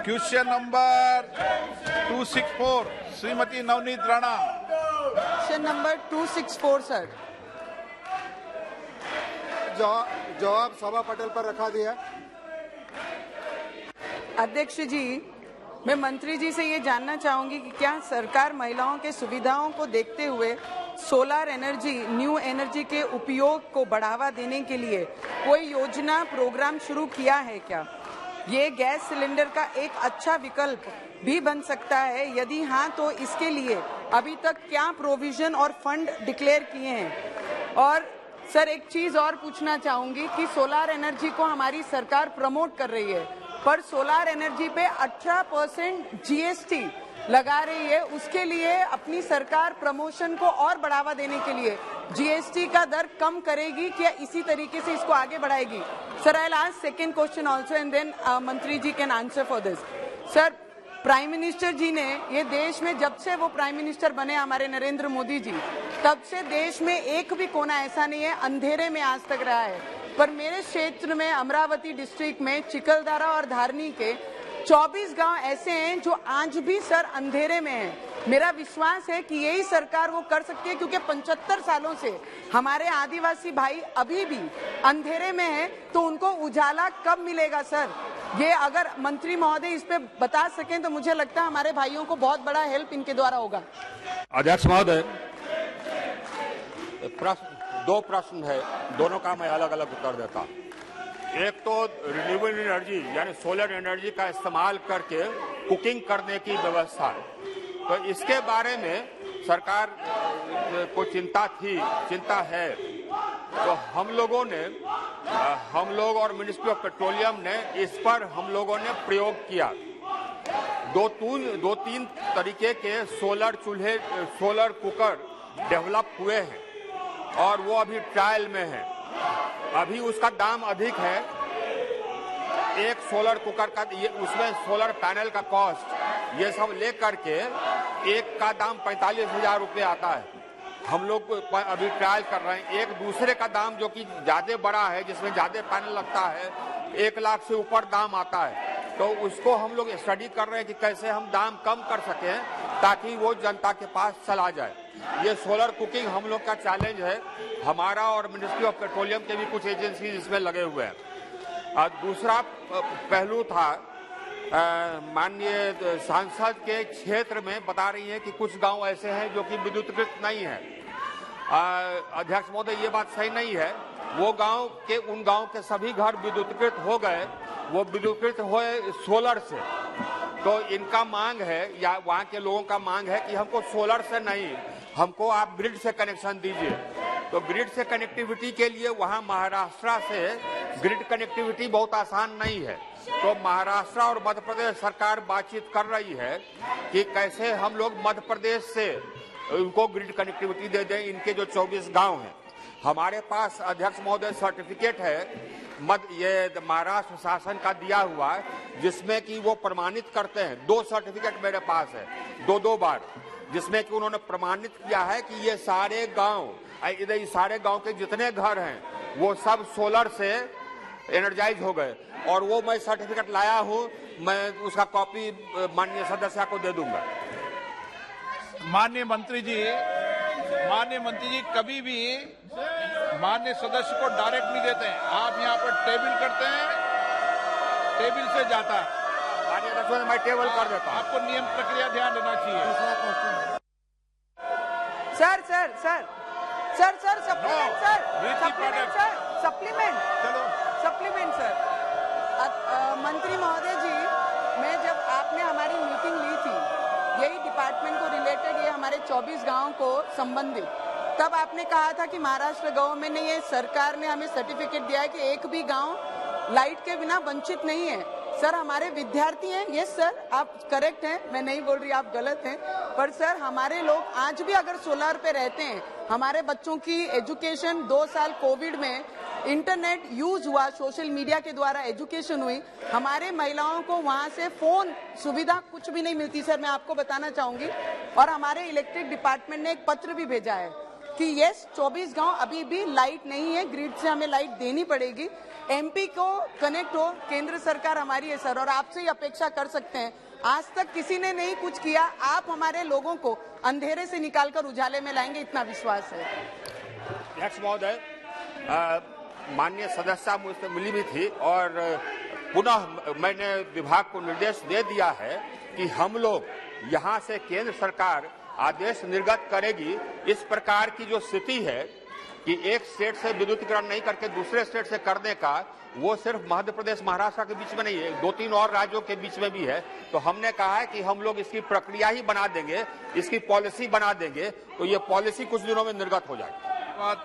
Question number 264 Shrimati Navneet Rana. Question number 264 sir. जवाब सभा पटल पर रखा दिया। अध्यक्ष जी, मैं मंत्री जी से ये जानना चाहूंगी कि क्या सरकार महिलाओं के सुविधाओं को देखते हुए सोलर एनर्जी, न्यू एनर्जी के उपयोग को बढ़ावा देने के लिए कोई योजना, प्रोग्राम शुरू किया है क्या? ये गैस सिलेंडर का एक अच्छा विकल्प भी बन सकता है। यदि हाँ, तो इसके लिए अभी तक क्या प्रोविजन और फंड डिक्लेयर किए हैं? और सर, एक चीज और पूछना चाहूंगी कि सोलर एनर्जी को हमारी सरकार प्रमोट कर रही है, पर सोलर एनर्जी पे 18% जीएसटी लगा रही है। उसके लिए अपनी सरकार प्रमोशन को और बढ़ावा देने के लिए जीएसटी का दर कम करेगी क्या? इसी तरीके से इसको आगे बढ़ाएगी? Sir, I will ask second question also and then मंत्री ji can answer for this. Sir, prime minister ji ने ये देश में, जब से वो प्राइम मिनिस्टर बने हमारे नरेंद्र मोदी जी, तब से देश में एक भी कोना ऐसा नहीं है अंधेरे में आज तक रहा है। पर मेरे क्षेत्र में, अमरावती डिस्ट्रिक्ट में, चिकलदारा और धारनी के 24 गांव ऐसे हैं जो आज भी सर अंधेरे में हैं। मेरा विश्वास है कि यही सरकार वो कर सकती है, क्योंकि 75 सालों से हमारे आदिवासी भाई अभी भी अंधेरे में हैं। तो उनको उजाला कब मिलेगा सर? ये अगर मंत्री महोदय इस पे बता सकें तो मुझे लगता है हमारे भाइयों को बहुत बड़ा हेल्प इनके द्वारा होगा। अध्यक्ष महोदय, दो प्रश्न है, दोनों का मैं अलग अलग उत्तर देता। एक तो रिन्यूएबल एनर्जी यानी सोलर एनर्जी का इस्तेमाल करके कुकिंग करने की व्यवस्था है, तो इसके बारे में सरकार को चिंता है। तो हम लोग और मिनिस्ट्री ऑफ पेट्रोलियम ने इस पर हम लोगों ने प्रयोग किया। दो तीन तरीके के सोलर चूल्हे, सोलर कुकर डेवलप हुए हैं और वो अभी ट्रायल में है। अभी उसका दाम अधिक है। एक सोलर कुकर का उसमें सोलर पैनल का कॉस्ट ये सब ले करके एक का दाम 45,000 रुपये आता है। हम लोग अभी ट्रायल कर रहे हैं। एक दूसरे का दाम जो कि ज्यादा बड़ा है, जिसमें ज्यादा पैनल लगता है, 1 लाख से ऊपर दाम आता है। तो उसको हम लोग स्टडी कर रहे हैं कि कैसे हम दाम कम कर सकें ताकि वो जनता के पास चला जाए। ये सोलर कुकिंग हम लोग का चैलेंज है। हमारा और मिनिस्ट्री ऑफ पेट्रोलियम के भी कुछ एजेंसी इसमें लगे हुए हैं। दूसरा पहलू था, माननीय सांसद के क्षेत्र में बता रही है कि कुछ गांव ऐसे हैं जो कि विद्युतीकृत नहीं है। अध्यक्ष महोदय, ये बात सही नहीं है। वो उन गांव के सभी घर विद्युतीकृत हो गए, वो विद्युतीकृत हुए सोलर से। तो इनका मांग है, या वहाँ के लोगों का मांग है कि हमको सोलर से नहीं, हमको आप ग्रिड से कनेक्शन दीजिए। तो ग्रिड से कनेक्टिविटी के लिए वहाँ महाराष्ट्र से ग्रिड कनेक्टिविटी बहुत आसान नहीं है। तो महाराष्ट्र और मध्य प्रदेश सरकार बातचीत कर रही है कि कैसे हम लोग मध्य प्रदेश से उनको ग्रिड कनेक्टिविटी दे दें। इनके जो 24 गांव हैं, हमारे पास अध्यक्ष महोदय सर्टिफिकेट है ये महाराष्ट्र शासन का दिया हुआ है, जिसमें कि वो प्रमाणित करते हैं। 2 सर्टिफिकेट मेरे पास है, 2 बार, जिसमें कि उन्होंने प्रमाणित किया है कि ये सारे गांव, इधर सारे गांव के जितने घर हैं वो सब सोलर से एनर्जाइज हो गए। और वो मैं सर्टिफिकेट लाया हूं, मैं उसका कॉपी माननीय सदस्य को दे दूंगा। माननीय मंत्री जी कभी भी माननीय सदस्य को डायरेक्ट नहीं देते हैं। आप यहाँ पर टेबल करते हैं, टेबल से जाता है। माननीय सदस्य, मैं टेबल कर देता हूँ। आपको नियम प्रक्रिया ध्यान देना चाहिए। Sir supplement sir. मंत्री महोदय जी, मैं जब आपने हमारी मीटिंग ली थी यही डिपार्टमेंट को रिलेटेड, ये हमारे 24 गांव को संबंधित, तब आपने कहा था कि महाराष्ट्र गवर्नमेंट ने, ये सरकार ने हमें सर्टिफिकेट दिया है कि एक भी गांव लाइट के बिना वंचित नहीं है। सर, हमारे विद्यार्थी हैं, यस सर, आप करेक्ट हैं, मैं नहीं बोल रही आप गलत हैं, पर सर हमारे लोग आज भी अगर सोलर पे रहते हैं, हमारे बच्चों की एजुकेशन 2 साल कोविड में इंटरनेट यूज हुआ, सोशल मीडिया के द्वारा एजुकेशन हुई, हमारे महिलाओं को वहां से फोन सुविधा कुछ भी नहीं मिलती। सर, मैं आपको बताना चाहूंगी, और हमारे इलेक्ट्रिक डिपार्टमेंट ने एक पत्र भी भेजा है कि यस 24 गांव अभी भी लाइट नहीं है, ग्रिड से हमें लाइट देनी पड़ेगी। एमपी को कनेक्ट हो, केंद्र सरकार हमारी है सर, और आपसे ही अपेक्षा कर सकते हैं। आज तक किसी ने नहीं कुछ किया, आप हमारे लोगों को अंधेरे से निकालकर उजाले में लाएंगे, इतना विश्वास है। अध्यक्ष महोदय, माननीय सदस्य मुझसे मिली भी थी और पुनः मैंने विभाग को निर्देश दे दिया है कि हम लोग यहां से केंद्र सरकार आदेश निर्गत करेगी। इस प्रकार की जो स्थिति है कि एक स्टेट से विद्युतीकरण नहीं करके दूसरे स्टेट से करने का, वो सिर्फ मध्य प्रदेश महाराष्ट्र के बीच में नहीं है, 2-3 और राज्यों के बीच में भी है। तो हमने कहा है कि हम लोग इसकी प्रक्रिया ही बना देंगे, इसकी पॉलिसी बना देंगे, तो ये पॉलिसी कुछ दिनों में निर्गत हो जाएगी।